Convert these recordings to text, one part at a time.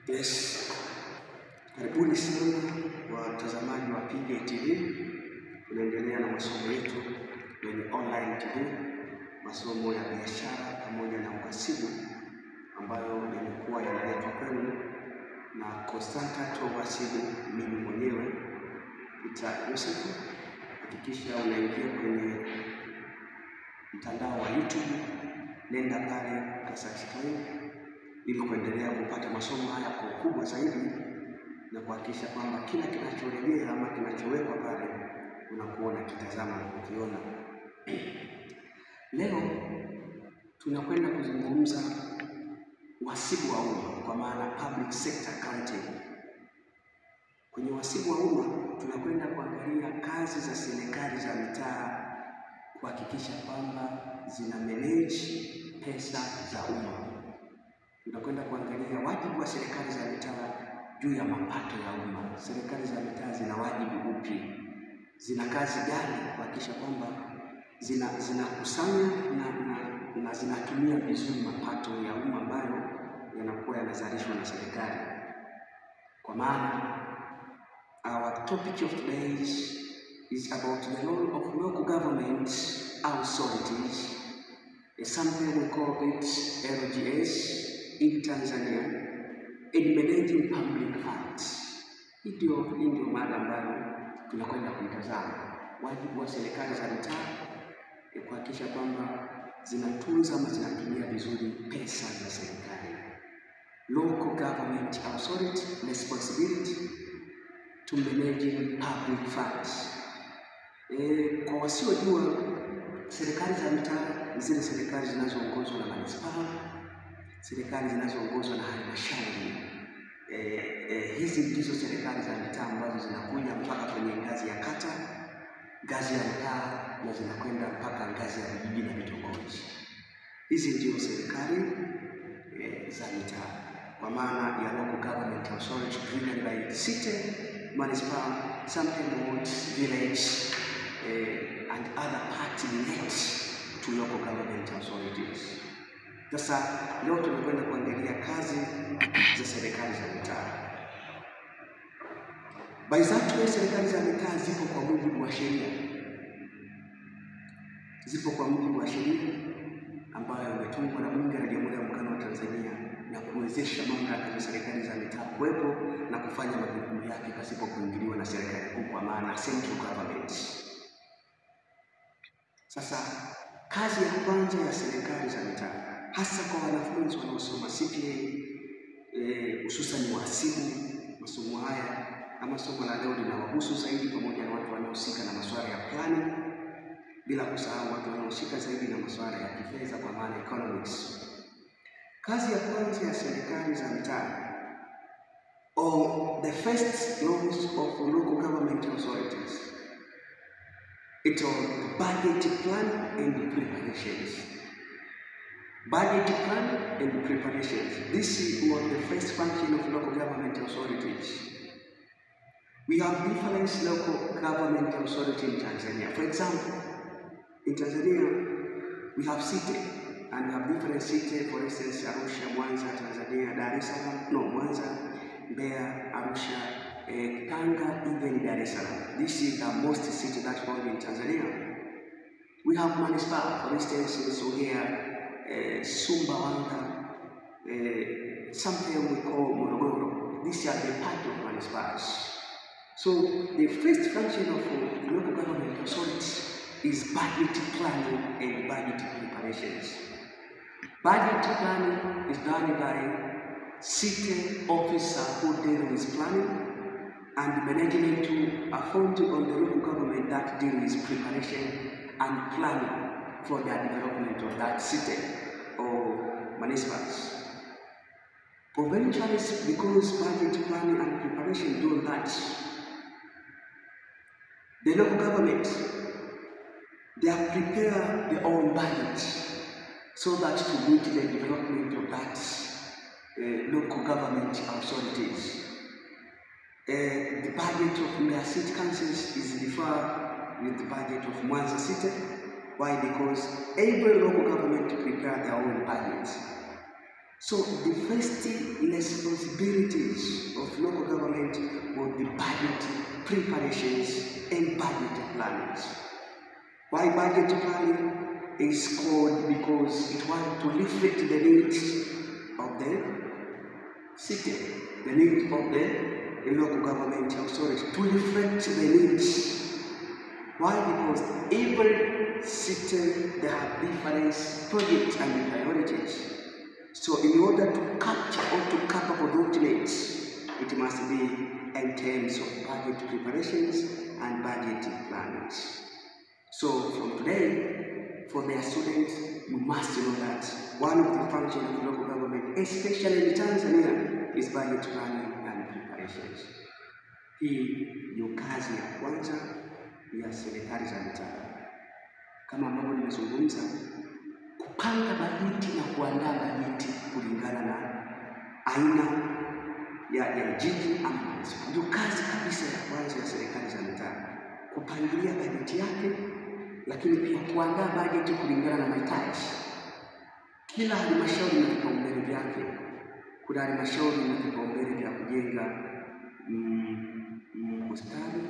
Yes, karibuni sana watazamaji wa PJ TV. Tunaendelea na masomo yetu kwenye online TV, masomo ya biashara pamoja na uhasibu ambayo yamekuwa yanaletwa kwenu na consultant wa uhasibu mimi mwenyewe Peter Joseph. Hakikisha unaingia kwenye mtandao wa YouTube, nenda pale subscribe ili kuendelea kupata masomo haya kwa ukubwa zaidi na kuhakikisha kwamba kila kinachorejea ama kinachowekwa pale unakuwa unakitazama na kukiona. Leo tunakwenda kuzungumza uhasibu wa umma, kwa maana public sector accounting. Kwenye uhasibu wa umma tunakwenda kuangalia kazi za serikali za mitaa kuhakikisha kwamba zina manage pesa za umma. Tunakwenda kuangalia wajibu wa serikali za mitaa juu ya mapato ya umma. Serikali za mitaa zina wajibu upi? Zina kazi gani kuhakikisha kwamba zinakusanya na zinatumia vizuri mapato ya umma ambayo yanakuwa yanazalishwa na serikali? Kwa maana our topic of today is about the role of local government authorities, something we call it LGS in Tanzania, in managing public funds. Hii ndio mada ambayo tunakwenda kuitazama. Wajibu wa serikali za mitaa kuhakikisha kwamba zinatunza ama zinatumia vizuri pesa za serikali. Local government authority responsibility to managing public funds. Kwa wasiojua, serikali za mitaa ni zile serikali zinazoongozwa na manispaa, serikali zinazoongozwa na halmashauri. Hizi ndizo serikali za mitaa ambazo zinakuja mpaka kwenye ngazi ya kata, ngazi ya mtaa na zinakwenda mpaka ngazi ya vijiji na vitongoji. Hizi ndio serikali za mitaa, kwa maana ya local government authority driven by city, municipal, something wards, village, and other party related to local government authorities. Sasa leo tunakwenda kuangalia kazi za serikali za mitaa. By that way, serikali za mitaa zipo kwa mujibu wa sheria. Zipo kwa mujibu wa sheria ambayo imetungwa na Bunge la Jamhuri ya Muungano wa Tanzania na kuwezesha mamlaka za serikali za mitaa kuwepo na kufanya majukumu yake pasipo kuingiliwa na serikali kuu, kwa maana central government. Sasa kazi ya kwanza ya serikali za mitaa, hasa kwa wanafunzi wanaosoma CPA, hususan uhasibu, masomo haya ama somo la leo linawahusu zaidi, pamoja na watu wanaohusika na masuala ya plani, bila kusahau watu wanaohusika zaidi na masuala ya kifedha, kwa maana economics. Kazi ya kwanza ya serikali za mitaa, or the first laws of local government authorities, it's on budget plan and preparations. Budget plan and preparations. This was the first function of local government authorities. We have different local government authorities in Tanzania. For example, in Tanzania, we have city, and we have different cities. For instance, Arusha, Mwanza, Tanzania, Dar es Salaam, no, Mwanza, Mbeya, Arusha, Tanga, even Dar es Salaam. This is the most city that's found in Tanzania. We have municipal, for instance, in Songea, Sumbawanga, something we call Morogoro. These are the part of municipalities. So the first function of local government authorities is budget planning and budget preparations. Budget planning is done by city officer who deal with planning, and management to appoint on the local government that deal with preparation and planning for the development of that city or municipalities. Provincially, because budget planning and preparation do that, the local government, they have prepared their own budget so that to meet the development of that local government authorities. The budget of Mbeya City Councils is different with the budget of Mwanza City. Why? Because every local government prepare their own budget. So the first responsibility responsibilities of local government would be budget preparations and budget plannings. Why budget planning is called? Because it wants to reflect the needs of the city, the needs of the local government authority, to reflect the needs. Why? Because every city, they have different projects and priorities. So in order to capture or to cover those needs, it must be in terms of budget preparations and budget plannings. So from today, for their students, you must know that one of the functions of local government, especially in Tanzania, is budget planning and preparations. Hii ndio kazi ya kwanza ya serikali za mitaa. Kama ambavyo nimezungumza, kupanga bajeti na kuandaa bajeti kulingana na aina ya jiji ama manispaa. Ndio kazi kabisa ya kwanza ya serikali za mitaa, kupangilia bajeti yake, lakini pia kuandaa bajeti kulingana na mahitaji. Kila halmashauri ina vipaumbele vyake. Kuna halmashauri ina vipaumbele vya kujenga hospitali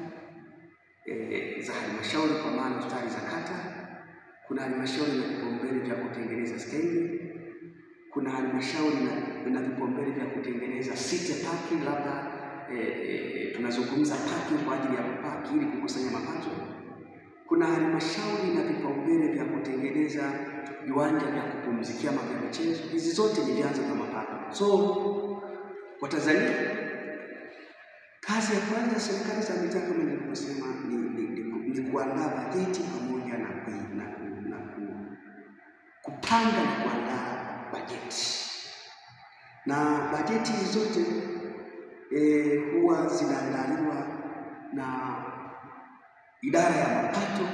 za halmashauri, kwa maana hospitali za kata. Kuna halmashauri ina vipaumbele vya kutengeneza stendi. Kuna halmashauri ina vipaumbele vya kutengeneza city parking, labda tunazungumza parking kwa ajili ya kupaki ili kukusanya mapato. Kuna halmashauri ina vipaumbele vya kutengeneza viwanja vya kupumzikia ama vya michezo. Hizi zote ni vyanzo vya mapato. So kwa Tanzania, kazi ya kwanza ya serikali za mitaa kama nilivyosema ni kuandaa bajeti pamoja na kupanga na kuandaa bajeti. Na bajeti hizi zote huwa zinaandaliwa na idara ya mapato,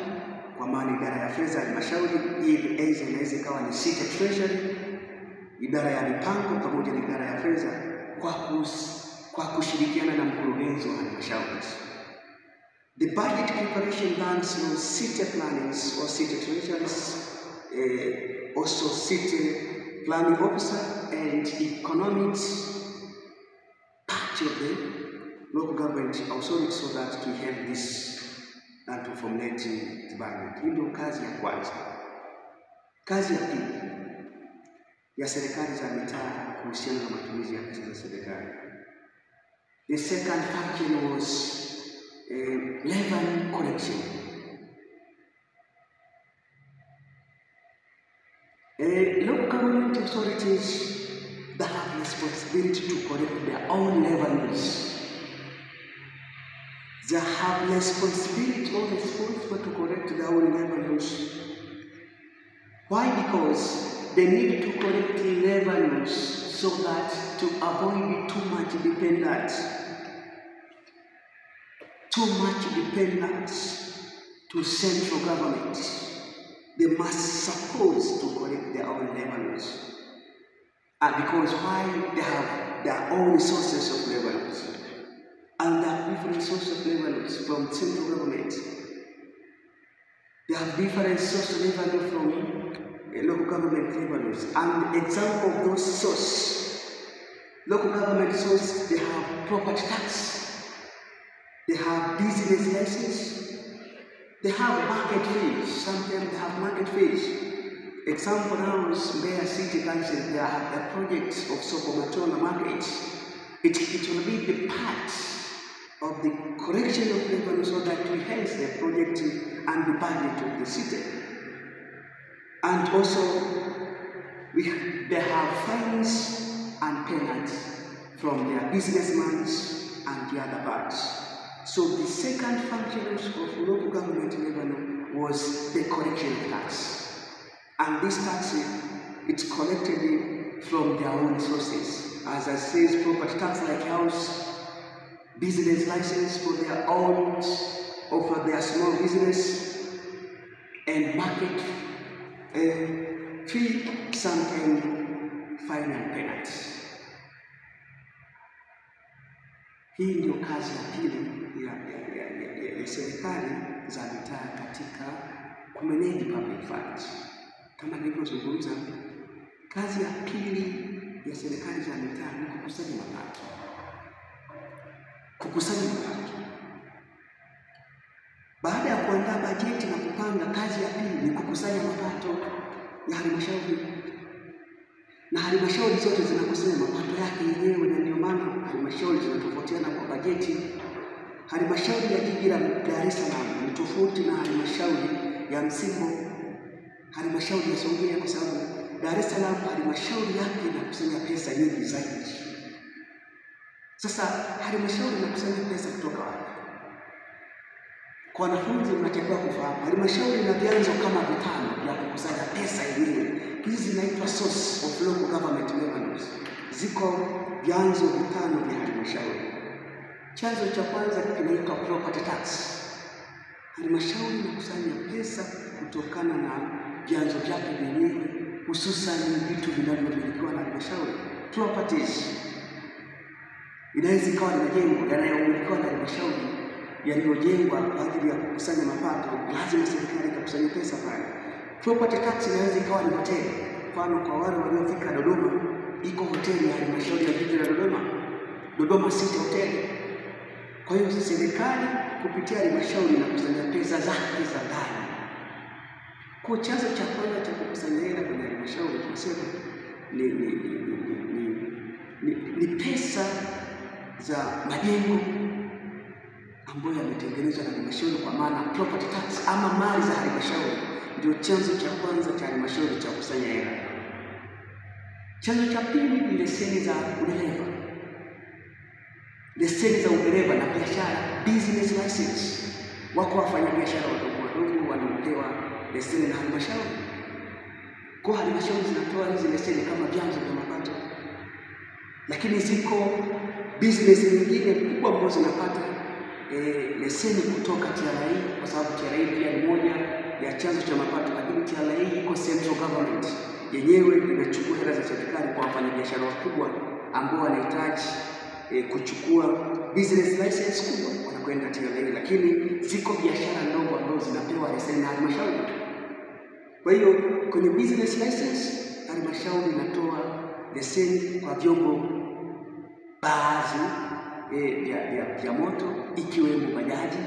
kwa maana idara ya fedha ya halmashauri. Hii inaweza ikawa ni city treasury, idara ya mipango pamoja na idara ya fedha, kwa kushirikiana na mkurugenzi wa halmashauri. The budget preparation runs on city plannings or city treasurers, also city planning officer and economics part of the local government authority, so that to help this and to formulate the budget. Hii ndio kazi ya kwanza. Kazi ya pili ya serikali za mitaa kuhusiana na matumizi ya pesa za serikali. The second function was revenue collection. Local government authorities that have responsibility to collect their own revenues. They have responsibility or responsible to collect their own revenues. Why? Because they need to collect the revenues so that to avoid too much dependence to central government. They must suppose to collect their own revenues. Because why? They have their own sources of revenues. And there are different sources of revenues from central government. They have different sources of revenue from local government revenues. And the example of those sources, local government sources, they have property tax, they have business license, they have market fees. Sometimes they have market fees. Example now is Mbeya City Council. They have a project of Sokomatona market. It will be the part of the correction of revenue so that to enhance the project and the budget of the city. And also, they have fines and penalties from their businessmen and the other parts. So the second function of local government revenue was the collection of tax. And this tax, it's collected from their own sources. As I said, property tax like house, business license for their own or for their small business, and market fee, sometimes fine and penalty. Hii ndio kazi ya pili ya serikali za mitaa katika kumanage public funds. Kama nilivyozungumza, kazi ya pili ya serikali za mitaa ni kukusanya mapato. Kukusanya mapato. Baada ya kuandaa bajeti na kupanga, kazi ya pili ni kukusanya mapato ya halmashauri. Na halmashauri zote zinakusanya mapato yake yenyewe, na ndio maana halmashauri zinatofautiana kwa bajeti. Halmashauri ya jiji la Dar es Salaam ni tofauti na halmashauri ya Msimbo, halmashauri ya Songea, kwa sababu Dar es Salaam halmashauri yake inakusanya pesa nyingi zaidi. Sasa halmashauri inakusanya pesa kutoka wapi? Kwa wanafunzi mnatakiwa kufahamu, halmashauri ina vyanzo kama 5 vya kukusanya pesa yenyewe. Hizi zinaitwa source of local government revenues. Ziko vyanzo 5 vya halmashauri. Chanzo cha kwanza kinaitwa property tax. Halmashauri inakusanya pesa kutokana na vyanzo vyake vyenyewe, hususan vitu vinavyomilikiwa na halmashauri. Properties inaweza ikawa ni majengo yanayomilikiwa na halmashauri yaliyojengwa kwa ajili ya kukusanya mapato, lazima serikali ikakusanya pesa pale. Property tax inaweza ikawa ni hoteli. Mfano, kwa wale waliofika Dodoma, iko hoteli ya halmashauri ya jiji la Dodoma, Dodoma City Hotel. Kwa hiyo serikali kupitia halmashauri inakusanya pesa zake za ndani. Kwa chanzo cha kwanza cha kukusanya hela kwenye halmashauri tunasema ni pesa za majengo ambayo yametengenezwa na halmashauri, kwa maana property tax ama mali za halmashauri ndio chanzo cha kwanza cha halmashauri cha kukusanya hela. Chanzo cha pili ni leseni za udereva. Leseni za udereva na biashara, business license. Wako wafanyabiashara wadogo wanaopewa leseni na halmashauri. Kwa halmashauri zinatoa hizi leseni kama vyanzo vya mapato. Lakini ziko business nyingine kubwa ambazo zinapata leseni kutoka TRA, kwa sababu TRA pia ni moja ya chanzo cha mapato. Lakini TRA iko central government, yenyewe inachukua hela za serikali kwa wafanyabiashara wakubwa ambao wanahitaji kuchukua business license kubwa, wanakwenda TRA. Lakini ziko biashara ndogo ambazo zinapewa leseni na halmashauri. Kwa hiyo kwenye business license halmashauri inatoa leseni kwa vyombo baadhi vya moto, ikiwemo bajaji,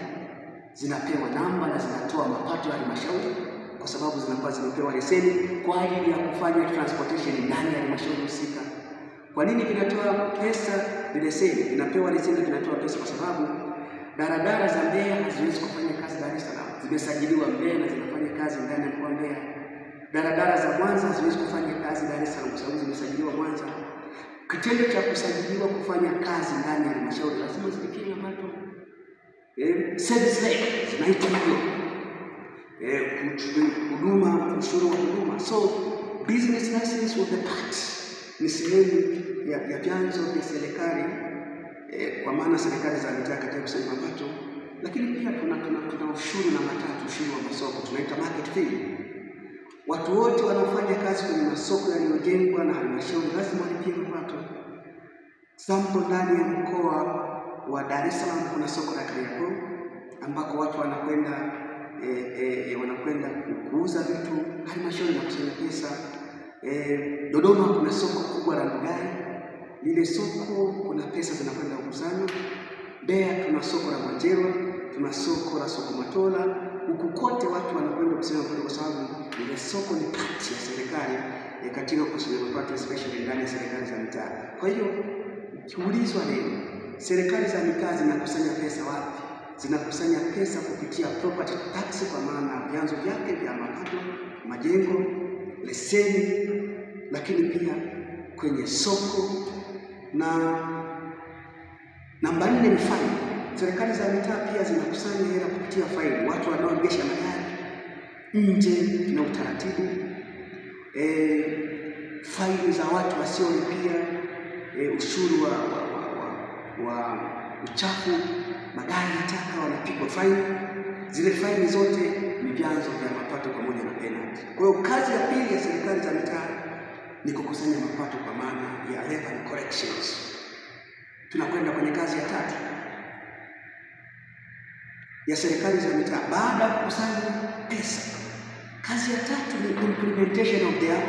zinapewa namba na zinatoa mapato ya halmashauri, kwa sababu zinakuwa zimepewa leseni kwa ajili ya kufanya transportation ndani ya halmashauri husika. Kwa nini vinatoa pesa? Leseni vinapewa leseni, vinatoa pesa kwa sababu daradara za Mbeya haziwezi kufanya kazi Dar es Salaam, zimesajiliwa Mbeya na zinafanya kazi ndani ya mkoa wa Mbeya. Daradara za Mwanza haziwezi kufanya kazi Dar es Salaam kwa sababu zimesajiliwa Mwanza. Kitendo cha kusajiliwa kufanya kazi ndani ya halmashauri lazima zifikie mapato. Service rate zinaitwa hivyo. Huduma, ushuru wa huduma. So business license was the part, ni sehemu ya vyanzo vya serikali, kwa maana serikali za mitaa katika kusanya mapato. Lakini pia tuna ushuru na matatu, ushuru wa masoko, tunaita market fee. Watu wote wanaofanya kazi kwenye masoko yaliyojengwa na halmashauri lazima walipie mapato. Sample, ndani ya mkoa wa Dar es Salaam kuna soko la Kariakoo ambako watu wanakwenda kuuza vitu, halmashauri inakusanya pesa. Dodoma kuna soko kubwa la Ndugai, lile soko kuna pesa zinakwenda kukusanywa. Mbeya tuna soko la Mwanjerwa, tuna soko la Sokomatola. Huku kote watu wanakwenda kusema kwa sababu ile soko ni kati ya serikali katika kukusanya mapato, especially ndani ya serikali za mitaa. Kwa hiyo kiulizwa leo, serikali za mitaa zinakusanya pesa wapi? Zinakusanya pesa kupitia property tax, kwa maana vyanzo vyake vya mapato, majengo, leseni, lakini pia kwenye soko. Na namba 4 ni faini. Serikali za mitaa pia zinakusanya hela kupitia faini. Watu wanaoendesha magari nje na utaratibu, faini za watu wasiolipia ushuru wa uchafu, magari taka, wanapigwa faini. Zile faini zote ni vyanzo vya mapato pamoja na penalty. Kwa hiyo kazi ya pili ya serikali za mitaa ni kukusanya mapato kwa maana ya revenue collections. Tunakwenda kwenye kazi ya tatu ya serikali za mitaa. Baada ya kukusanya pesa, kazi ya tatu ni implementation of their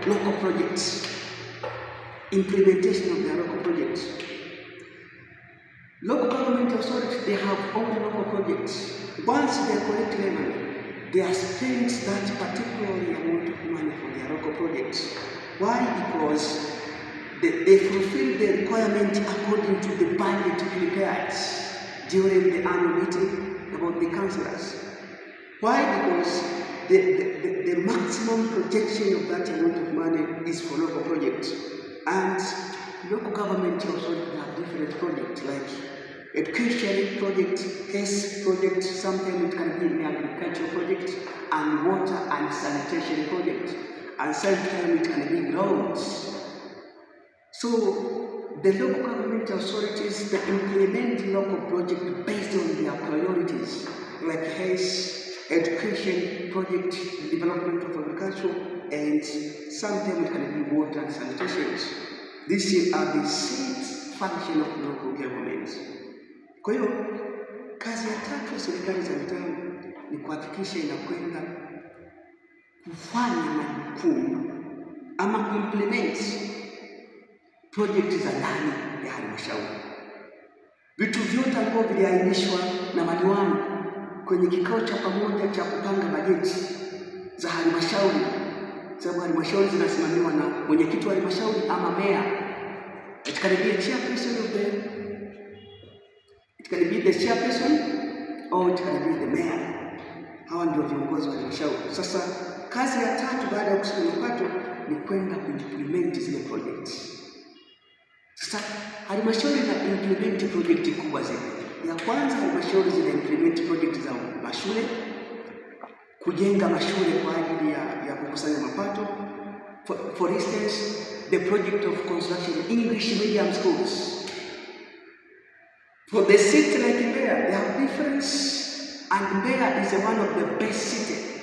local projects. implementation of their local projects. Local government authorities, they have own local projects. Once they collect revenue, they are spent that particularly amount of money for their local projects. Why? Because they fulfill the requirement according to the budget prepared during the annual meeting about the councillors. Why? Because the maximum projection of that amount of money is for local projects. And local government also have different projects like education project, health project, sometimes it can be an agricultural project, and water and sanitation project, and sometimes it can be roads. So the local government authorities, they implement local projects based on their priorities, like health, education project, development of agriculture, and sometimes it can be water and sanitation. These are the six functions of local government. Kwa hiyo kazi ya tatu ya serikali za mitaa ni kuhakikisha inakwenda kufanya majukumu ama kuimplement project za ndani ya halmashauri. Vitu vyote ambavyo viliainishwa na madiwani kwenye kikao cha pamoja cha kupanga bajeti za halmashauri, sababu halmashauri zinasimamiwa na mwenyekiti wa halmashauri ama meya. It can be a chairperson of it can be the chairperson or it can be the mayor. Hawa ndio viongozi wa halmashauri. Sasa kazi ya tatu baada ya kukusanya mapato ni kwenda kuimplement zile projects. Sasa halmashauri na implement project kubwa zaidi. Ya kwanza, halmashauri zina implement project za mashule, kujenga mashule kwa ajili ya kukusanya mapato. For instance, the project of construction English medium schools. For the city like Mbeya, they have difference, and Mbeya is one of the best cities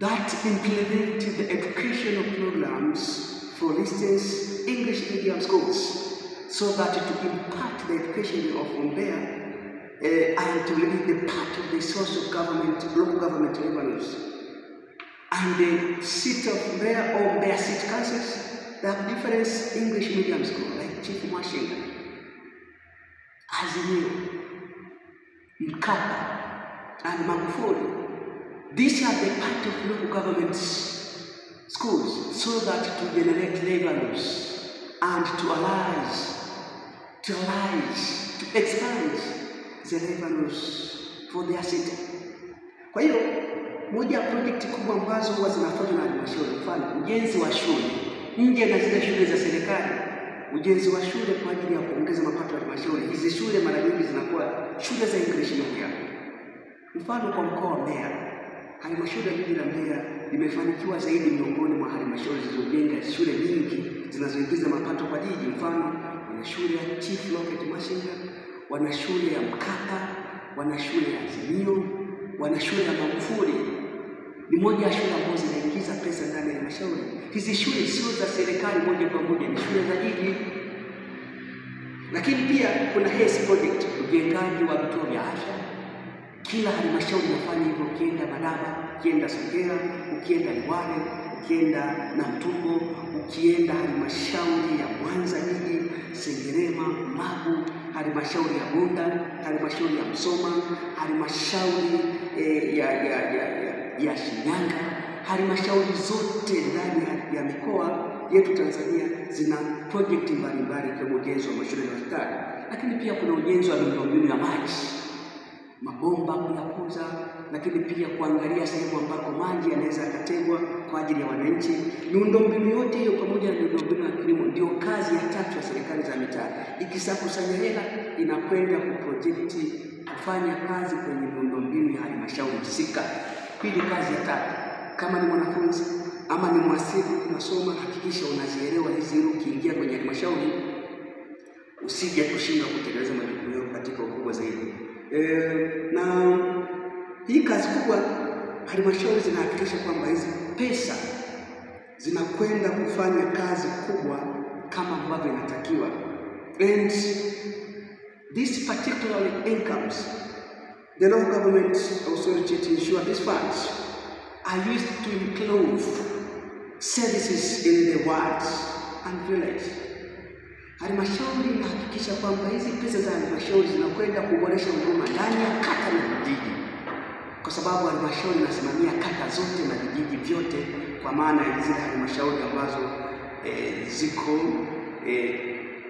that implement the educational programs, for instance, English medium schools, so that to impact the education of Mbeya and to be the part of the source of government, local government revenues. And the city of Mbeya or Mbeya City Councils, they have different English medium schools, like Chief Mwashinga, Azimio, Mkapa, and Magufuli. These are the part of local government schools, so that to generate revenues and to expand the revenues for their city. Kwa hiyo moja ya project kubwa ambazo huwa zinafanywa na halmashauri, mfano ujenzi wa shule nje na zile shule za serikali, ujenzi wa shule kwa ajili ya kuongeza mapato ya halmashauri. Hizi shule mara nyingi zinakuwa shule za English medium. Mfano kwa mkoa wa Mbeya, halmashauri ya jiji la Mbeya imefanikiwa zaidi miongoni mwa halmashauri zilizojenga shule nyingi zinazoingiza mapato kwa jiji. Mfano, wana shule ya Chief Loket Mwashinga, wana shule ya Mkapa, wana shule ya Azimio, wana shule ya Magufuli. Ni moja ya shule ambazo zinaingiza pesa ndani ya halmashauri. Hizi shule sio za serikali moja kwa moja, ni shule za jiji. Lakini pia kuna health project, ujengaji wa vituo vya afya. Kila halmashauri inafanya hivyo. Ukienda Madaba, ukienda Songea, ukienda Liwale, ukienda Namtumbo, ukienda halmashauri ya Mwanza jiji, Sengerema, Magu, halmashauri ya Bunda, halmashauri ya Msoma, halmashauri ya Shinyanga, halmashauri zote ndani ya mikoa yetu Tanzania zina project mbalimbali kama ujenzi wa mashule na hospitali. Lakini pia kuna ujenzi wa miundombinu ya maji, mabomba kuyakuza, lakini pia kuangalia sehemu ambako maji yanaweza yakatengwa kwa ajili ya wananchi. Miundombinu yote hiyo pamoja na miundombinu ya kilimo ndio kazi ya tatu ya serikali za mitaa. Ikisakusanya hela inakwenda kuprojekti kufanya kazi kwenye miundombinu ya halmashauri husika. Hii ni kazi ya tatu. Kama ni mwanafunzi ama ni mwasibu unasoma, hakikisha unazielewa hizi ili ukiingia kwenye halmashauri usije kushindwa kutekeleza majukumu yako katika ukubwa zaidi. Na hii kazi kubwa halmashauri zinahakikisha kwamba hizi pesa zinakwenda kufanya kazi kubwa kama ambavyo inatakiwa. And this particularly incomes, the local government authority to ensure these funds are used to improve services in the wards, and village. Halmashauri inahakikisha kwamba hizi pesa za halmashauri zinakwenda kuboresha huduma ndani ya kata na vijiji, kwa sababu halmashauri inasimamia kata zote na vijiji vyote, kwa maana ya zile halmashauri ambazo ziko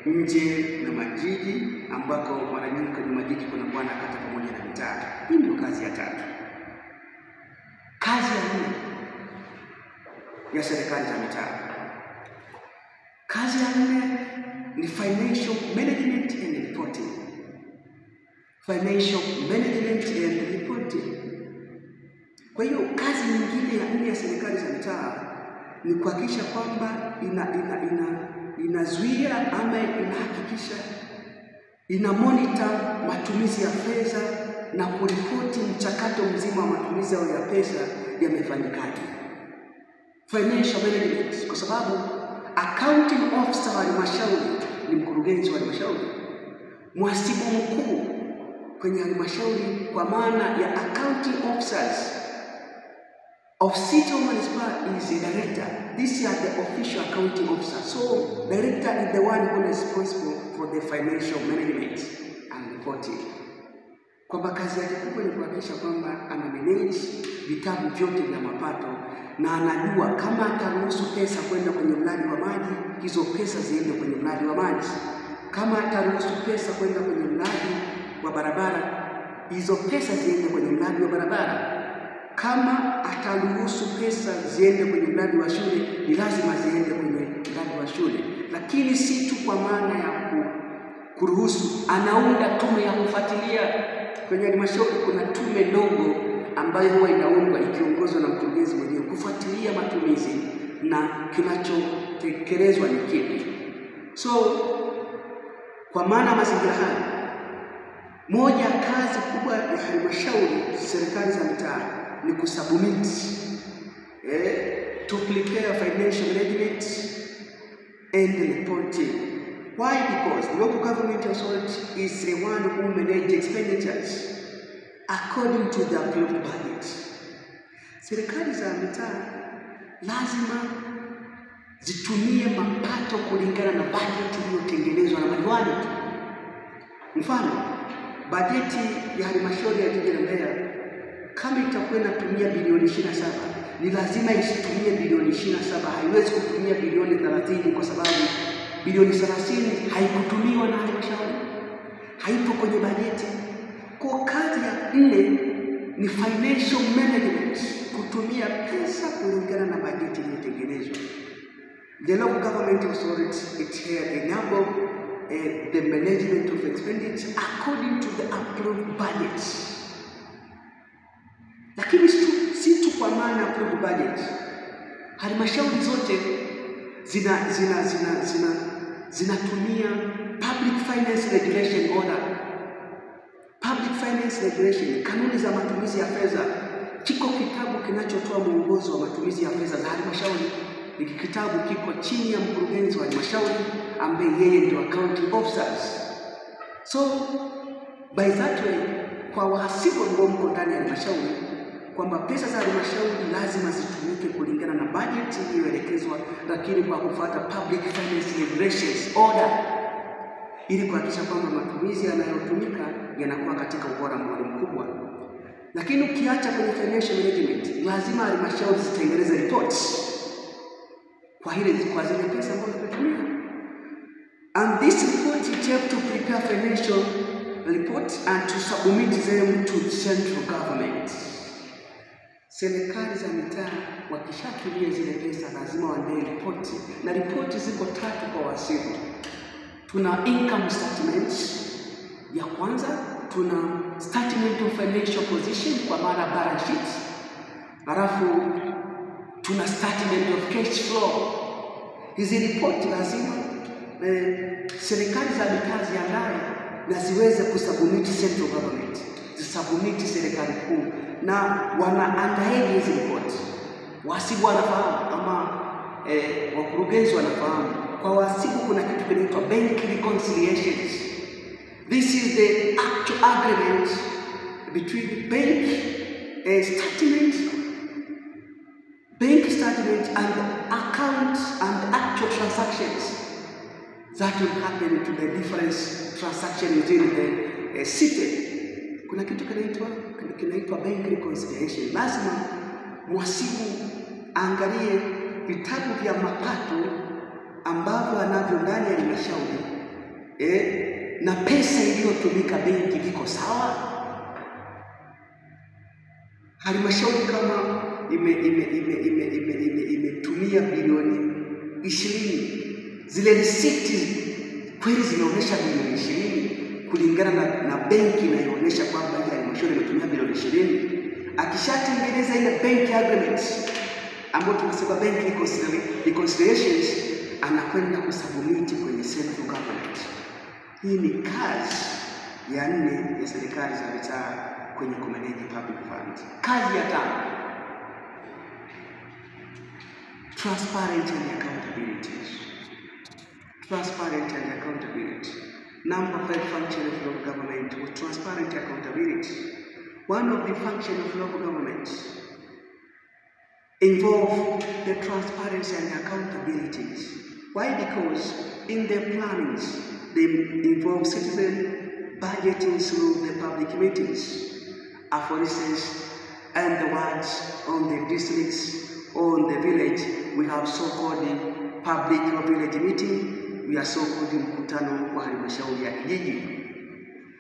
nje na majiji, ambako mara nyingi kwenye majiji kunakuwa na kata pamoja na mitaa. Hii ndio kazi ya tatu. Kazi ya nne ya serikali za mitaa. Kazi ya nne ni financial management and reporting. Financial management and reporting. Kwa hiyo kazi nyingine ya nne ya serikali za mitaa ni kuhakikisha kwamba inazuia ama inahakikisha ina monitor matumizi ya fedha na kuripoti mchakato mzima wa matumizi ya pesa yamefanyikaje. Financial management, kwa sababu accounting officer wa halmashauri ni mkurugenzi wa halmashauri. Mhasibu mkuu kwenye halmashauri kwa maana ya accounting officers of city or municipality is a director. These are the official accounting officers. So director is the one who is responsible for the financial management and reporting. Kwamba kazi yake kubwa ni kuhakikisha kwamba ana manage vitabu vyote vya mapato, na anajua kama ataruhusu pesa kwenda kwenye mradi wa maji, hizo pesa ziende kwenye mradi wa maji. Kama ataruhusu pesa kwenda kwenye mradi wa barabara, hizo pesa ziende kwenye mradi wa barabara. Kama ataruhusu pesa ziende kwenye mradi wa shule, ni lazima ziende kwenye mradi wa shule. Lakini si tu kwa maana ya kuruhusu, anaunda tume ya kufuatilia. Kwenye halmashauri kuna tume ndogo ambayo huwa inaundwa ikiongozwa na mkurugenzi mwenyewe kufuatilia matumizi na kinachotekelezwa ni kipi. So kwa maana mazingira haya, moja kazi kubwa ya halmashauri serikali za mitaa ni kusubmit to prepare financial management and reporting. Why? Because the local government authority is the one who manages expenditures according to the approved budget. Serikali za mitaa lazima zitumie mapato kulingana na bajeti iliyotengenezwa na madiwani. Mfano, bajeti ya halmashauri ya jiji la Mbeya kama itakuwa inatumia bilioni 27, ni lazima isitumie bilioni 27, haiwezi kutumia bilioni 30, kwa sababu bilioni 30 haikutumiwa na halmashauri, haipo kwenye bajeti. Kwa kazi ya nne ni financial management, kutumia pesa kulingana na bajeti iliyotengenezwa. The local government authority it here enable the management of expenditure according to the approved budget. Lakini si tu kwa maana approved budget. Halmashauri zote zinatumia public finance regulation order. Public finance regulation, kanuni za matumizi ya fedha. Kiko kitabu kinachotoa mwongozo wa matumizi ya fedha za halmashauri. Hiki kitabu kiko chini ya mkurugenzi wa halmashauri ambaye yeye ndio accounting officers. So by that way, kwa wahasibu ambao mko ndani ya halmashauri, kwamba pesa za halmashauri lazima zitumike kulingana na budget iliyoelekezwa, lakini kwa kufuata public finance regulations order, ili kuhakikisha kwamba matumizi yanayotumika yanakuwa katika ubora mkubwa. Lakini ukiacha kwenye financial management, lazima halmashauri zitengeneze reports kwa zile pesa ambazo zimetumika. And this report it helps to prepare financial reports and to submit them to central government. Serikali za mitaa wakishatumia zile pesa lazima waandae ripoti, na ripoti ziko 3 kwa wahasibu. Tuna income statement ya kwanza, tuna statement of financial position kwa maana balance sheet, halafu tuna statement of cash flow. Hizi ripoti lazima serikali za mitaa ziandae na ziweze kusubmit central government, zisubmit serikali kuu, na wanaandaa hizi ripoti. Wahasibu wanafahamu ama wakurugenzi wanafahamu. Kwa wahasibu kuna kitu kinaitwa bank reconciliations. This is the actual agreement between bank statement judgment and account and actual transactions that will happen to the different transactions within the city. Kuna kitu kinaitwa bank reconciliation. Lazima mhasibu angalie vitabu vya mapato ambavyo anavyo ndani ya halmashauri na pesa iliyotumika benki viko sawa. Halmashauri kama imetumia bilioni 20, zile risiti kweli zinaonyesha bilioni 20 kulingana na benki inayoonyesha kwamba ile halmashauri imetumia bilioni 20. Akishatengeneza ile bank agreement ambayo tunasema bank reconciliations, anakwenda kusubmit kwenye central government. Hii ni kazi ya 4 ya serikali za mitaa kwenye kumanage public funds. Kazi ya 5, transparent and accountability. Transparent and accountability. Number 5 function of local government was transparent accountability. One of the functions of local government involve the transparency and accountability. Why? Because in their plannings, they involve citizen budgeting through the public meetings. For instance, and the ones on the districts or on the village, we have so-called public or village meeting. We are so-called mkutano wa halmashauri ya kijiji.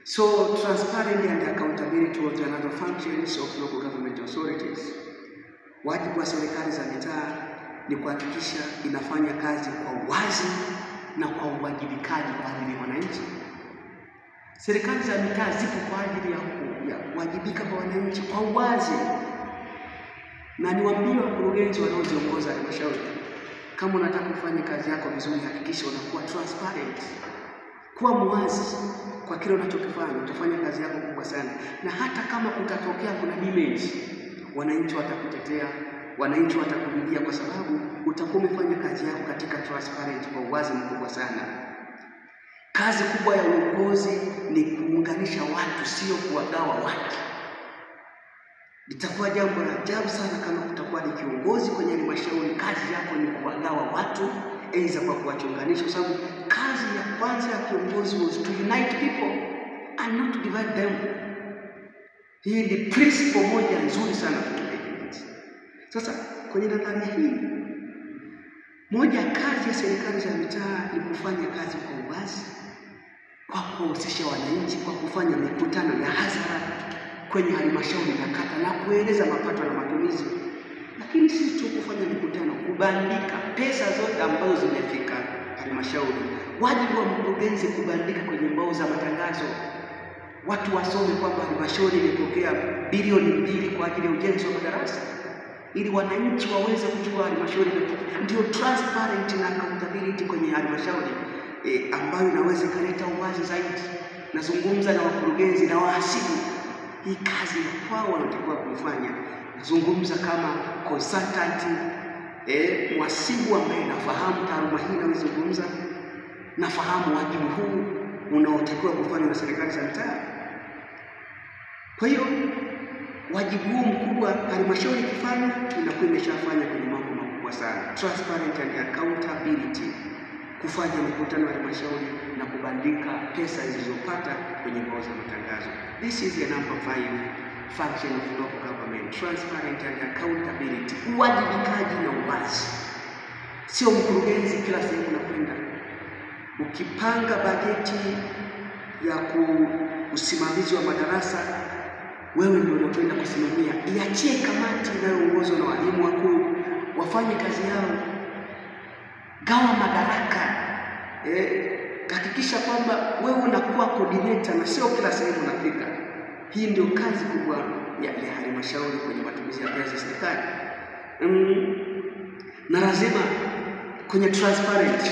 So transparency and accountability was another functions of local government authorities. Wajibu wa serikali za mitaa ni kuhakikisha inafanya kazi kwa uwazi na kwa uwajibikaji kwa ajili ya wananchi. Serikali za mitaa zipo kwa ajili ya kuwajibika kwa wananchi kwa uwazi. Na niwaambie wakurugenzi wanaoziongoza halmashauri, kama unataka kufanya kazi yako vizuri, hakikisha unakuwa transparent. Kuwa muwazi kwa kile unachokifanya, utafanya kazi yako kubwa sana. Na hata kama kutatokea kuna damage, wananchi watakutetea, wananchi watakulilia, kwa sababu utakuwa umefanya kazi yako katika transparent kwa uwazi mkubwa sana. Kazi kubwa ya uongozi ni kuunganisha watu, sio kuwagawa watu. Litakuwa jambo la ajabu sana kama kutakuwa ni kiongozi kwenye halmashauri kazi yako ni kuwagawa watu, aidha kwa kuwachunganisha, kwa sababu kazi ya kwanza ya kiongozi was to unite people and not to divide them. Hii ni principle moja nzuri sana kwa. Sasa kwenye nadharia hii, moja kazi ya serikali za mitaa ni kufanya kazi kwa uwazi, kwa kuhusisha wananchi, kwa kufanya mikutano ya hadhara kwenye halmashauri na kata na kueleza mapato na matumizi. Lakini sisi tu kufanya mikutano, kubandika pesa zote ambazo zimefika halmashauri. Wajibu wa mkurugenzi kubandika kwenye mbao za matangazo, watu wasome kwamba halmashauri imepokea bilioni 2 kwa ajili ya ujenzi wa madarasa, ili wananchi waweze kujua halmashauri imepokea. Ndio transparent na accountability kwenye halmashauri ambayo inaweza kuleta uwazi zaidi. Nazungumza na wakurugenzi na wahasibu, hii kazi ya kwao wanatakiwa kuifanya. Nazungumza kama consultant, mhasibu ambaye nafahamu taaluma hii ninayozungumza, nafahamu wajibu huu unaotakiwa kufanywa na serikali za mitaa. Kwa hiyo wajibu huu mkubwa halmashauri ikifanya, inakuwa imeshafanya kwenye mambo makubwa sana. Transparent and accountability, kufanya mikutano ya halmashauri na kubandika pesa zilizopata kwenye mbao za matangazo. This is the number 5 function of local government, transparent and accountability, uwajibikaji na uwazi. Sio mkurugenzi kila sehemu unakwenda. Ukipanga bajeti ya usimamizi wa madarasa, wewe ndio unakwenda kusimamia. Iachie kamati inayoongozwa na walimu wakuu wafanye kazi yao. Gawa madaraka, hakikisha kwamba wewe unakuwa coordinator na sio kila sehemu unafika. Hii ndio kazi kubwa ya halmashauri kwenye matumizi ya pesa za serikali. Na lazima kwenye transparent,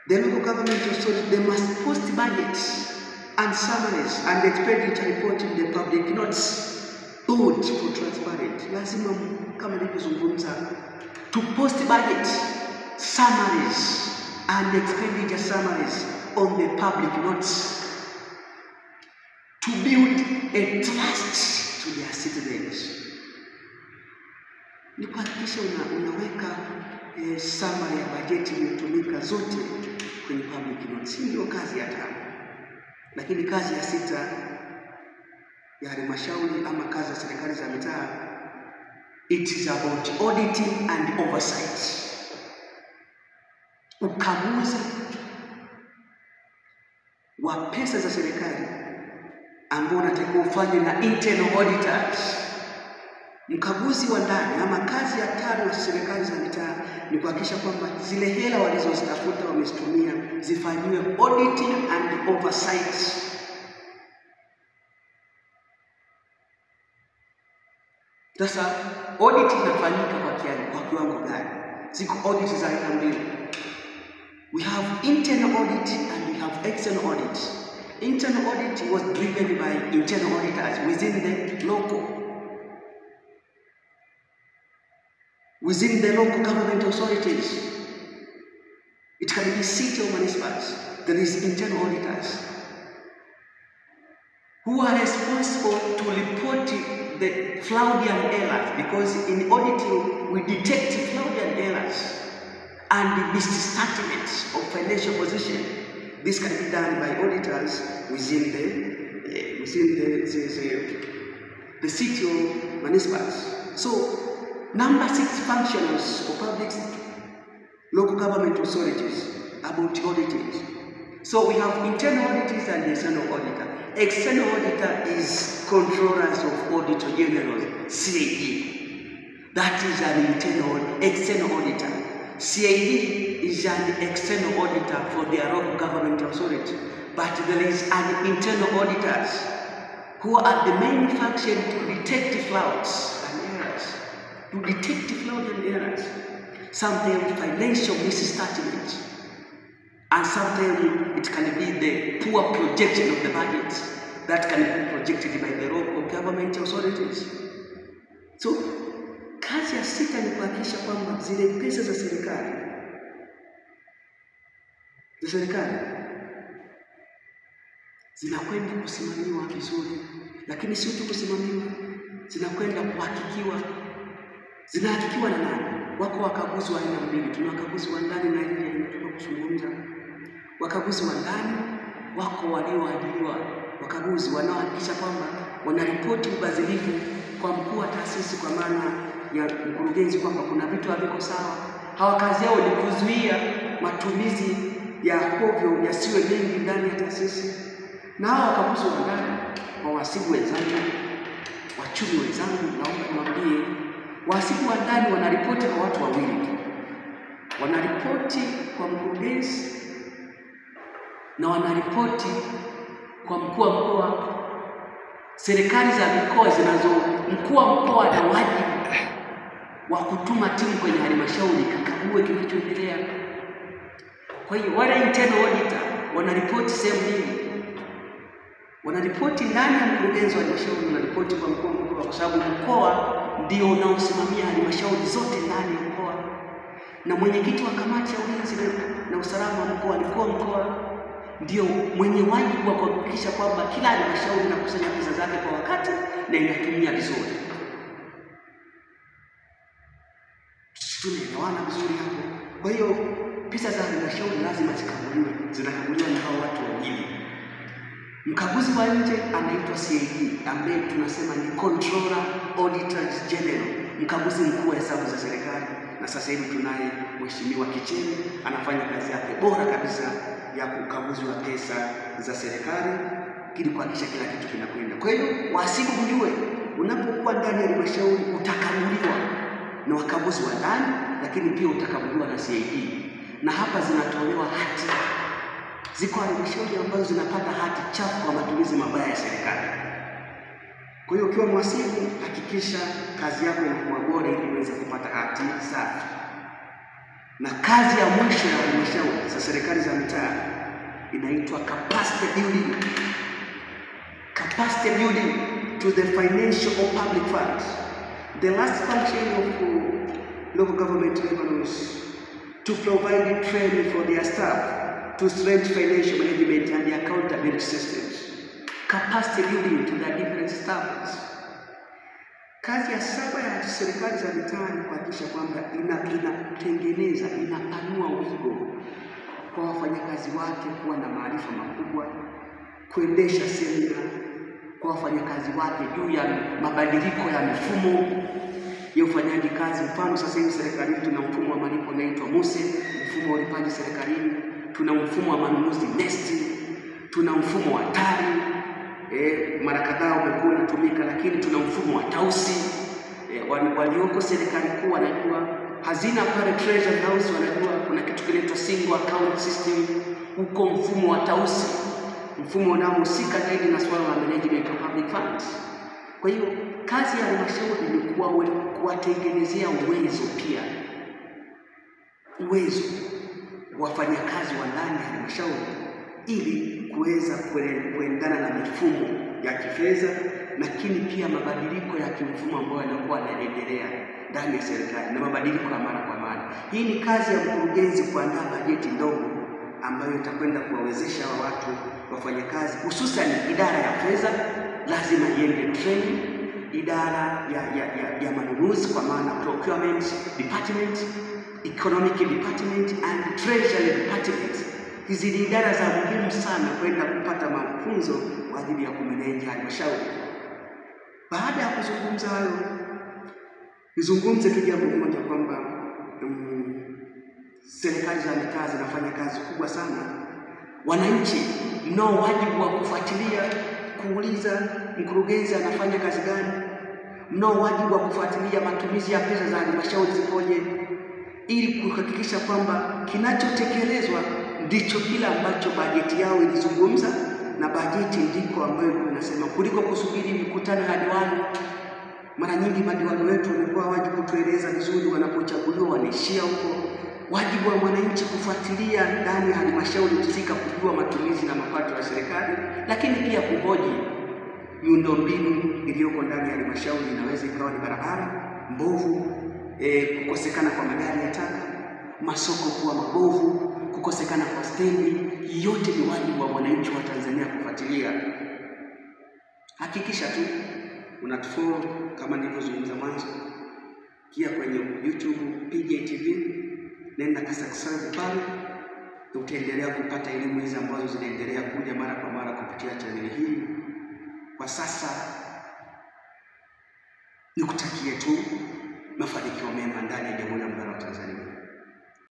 the local government authority, they must post budgets and summaries and expenditure report in the public notes. Board for transparent. Lazima kama nilivyozungumza, to post budget summaries and expenditure summaries on the public notes, to build a trust to their citizens. ni kuhakikisha unaweka summary ya bajeti iliyotumika zote kwenye public notes. Ndio kazi ya 5. Lakini kazi ya 6 ya halmashauri ama kazi ya serikali za mitaa, it is about auditing and oversight. Ukaguzi wa pesa za serikali ambao unatakiwa ufanye na internal auditors. Mkaguzi wa ndani ama kazi ya 5 ya serikali za mitaa ni kuhakikisha kwamba zile hela walizozitafuta wamezitumia zifanyiwe auditing and oversight. Sasa audit inafanyika kwa kiwango gani? Ziko audit za aina mbili. We have internal audit and we have external audit. Internal audit was driven by internal auditors within the local government authorities. It can be city or municipalities. There is internal auditors who are responsible to report the fraudulent errors, because in auditing we detect fraudulent errors and misstatements of financial position. This can be done by auditors within the city or municipalities. So, number 6 functions of public local government authorities about auditing. So we have internal auditors and external auditor. External auditor is controllers of Auditor General, CAD. That is an external auditor. CAD is an external auditor for their local government authority. But there is an internal auditors who are the main function to detect frauds and errors. To detect fraud and errors. Sometimes financial misstatement. And sometimes it can be the poor projection of the budget that can be projected by the local government authorities. So, kazi ya 6 ni kuhakikisha kwamba zile pesa za serikali zinakwenda kusimamiwa vizuri, lakini sio tu kusimamiwa, zinakwenda zinahakikiwa na nani? Wako wakaguzi wa aina mbili. Tuna wakaguzi wa ndani na nje, tunataka kuzungumza. Wakaguzi wa ndani wako walioajiriwa, wakaguzi wanaohakikisha kwamba wanaripoti ubadhirifu kwa mkuu wa taasisi, kwa maana ya mkurugenzi, kwamba kuna vitu haviko sawa. Hawa kazi yao ni kuzuia matumizi ya hovyo yasiwe mengi ndani ya taasisi. Na hawa wakaguzi wa ndani, wahasibu wenzangu, wachumi wenzangu, naomba niwaambie, wahasibu wa ndani wanaripoti kwa watu wawili. Wanaripoti kwa mkurugenzi na wanaripoti kwa mkuu wa mkoa. Serikali za mikoa mkuu wa mkoa ana wajibu wa kutuma timu kwenye halmashauri kakague kinachoendelea. Kwa hiyo wale internal auditor wanaripoti sehemu mbili. Wanaripoti ndani ya mkurugenzi wa halmashauri, wanaripoti kwa mkuu wa mkoa, kwa sababu mkoa ndio unaosimamia halmashauri zote ndani ya mkoa. Na mwenyekiti wa kamati ya ulinzi na usalama wa mkoa ni mkuu wa mkoa, ndio mwenye wajibu wa kuhakikisha kwamba kila halmashauri inakusanya pesa zake kwa wakati na inatumia vizuri. Tunaelewana vizuri hapo? Kwa hiyo pesa za halmashauri lazima zinakaguliwa na hao watu wawili. Mkaguzi wa nje anaitwa CAG, ambaye tunasema ni Controller Auditors General, mkaguzi mkuu wa hesabu za serikali. Na sasa hivi tunaye Mheshimiwa Kicheni, anafanya kazi yake bora kabisa ya ukaguzi wa pesa za serikali ili kuhakikisha kila kitu kinakwenda. Kwa hiyo wahasibu, mjue unapokuwa ndani ya halmashauri utakaguliwa na wakaguzi wa ndani, lakini pia utakaguliwa na CAG. Na hapa zinatolewa hati. Ziko halmashauri ambazo zinapata hati chafu kwa matumizi mabaya ya serikali. Kwa hiyo ukiwa mhasibu, hakikisha kazi yako inakuwa bora ili uweze kupata hati safi. Na kazi ya mwisho ya halmashauri za serikali za mitaa inaitwa capacity building. Capacity building to the financial or public funds. The last function of local government revenues to provide training for their staff to strengthen financial management and the accountability systems. Capacity building to the different staffs. Kazi ya 7 ya serikali za mitaa ni kuhakikisha kwamba inatengeneza, inapanua wigo kwa wafanyakazi wake kuwa na maarifa makubwa, kuendesha semina kwa wafanyakazi wake juu ya mabadiliko ya mifumo ya ufanyaji kazi. Mfano, sasa hivi serikalini tuna mfumo wa malipo unaitwa MUSE, mfumo wa ulipaji serikalini, tuna mfumo wa manunuzi NeST, tuna mfumo wa TARI, mara kadhaa umekuwa unatumika, lakini tuna mfumo wa TAUSI. Walioko serikali kuu wanajua, hazina pale Treasury House wanajua kuna kitu kinaitwa Single Account System, huko mfumo wa TAUSI, mfumo unaohusika zaidi na swala la management of public funds. Kwa hiyo kazi ya halmashauri ni kuwatengenezea uwezo wafanyakazi wa ndani ya halmashauri ili kuweza kuendana na mifumo ya kifedha, lakini pia mabadiliko ya kimfumo ambayo yanakuwa yanaendelea ndani ya serikali na mabadiliko ya mara kwa mara. Hii ni kazi ya mkurugenzi kuandaa bajeti ndogo ambayo itakwenda kuwawezesha hawa watu wafanyakazi, hususan idara ya fedha lazima iende training, idara ya manunuzi kwa maana procurement department, economic department and treasury department. Hizi ni idara za muhimu sana kwenda kupata mafunzo kwa ajili ya kumeneja halmashauri. Baada ya kuzungumza hayo, nizungumze tu jambo moja kwamba serikali za mitaa zinafanya kazi kubwa sana. Wananchi mnao wajibu wa kufuatilia, kuuliza mkurugenzi anafanya kazi gani, mnao wajibu wa kufuatilia matumizi ya pesa za halmashauri zipoje, ili kuhakikisha kwamba kinachotekelezwa ndicho kila ambacho bajeti yao ilizungumza, na bajeti ndiko ambayo tunasema, kuliko kusubiri mikutano ya diwani. Mara nyingi madiwani wetu wamekuwa wajibu kutueleza vizuri, wanapochaguliwa wanaishia huko. Wajibu wa mwananchi kufuatilia ndani ya halmashauri husika, kujua matumizi na mapato ya serikali, lakini pia kuhoji miundombinu iliyoko ndani ya halmashauri. Inaweza ikawa ni barabara mbovu, kukosekana kwa magari ya taka, masoko kuwa mabovu, kukosekana kwa stendi. Yote ni wajibu wa mwananchi wa Tanzania kufuatilia. Hakikisha tu unatufollow kama nilivyozungumza mwanzo, kia kwenye YouTube PJ TV, nenda kasubscribe pale, utaendelea kupata elimu hizi ambazo zinaendelea kuja mara kwa mara kupitia channel hii. Kwa sasa nikutakie tu mafanikio mema ndani ya Jamhuri ya Muungano wa Tanzania.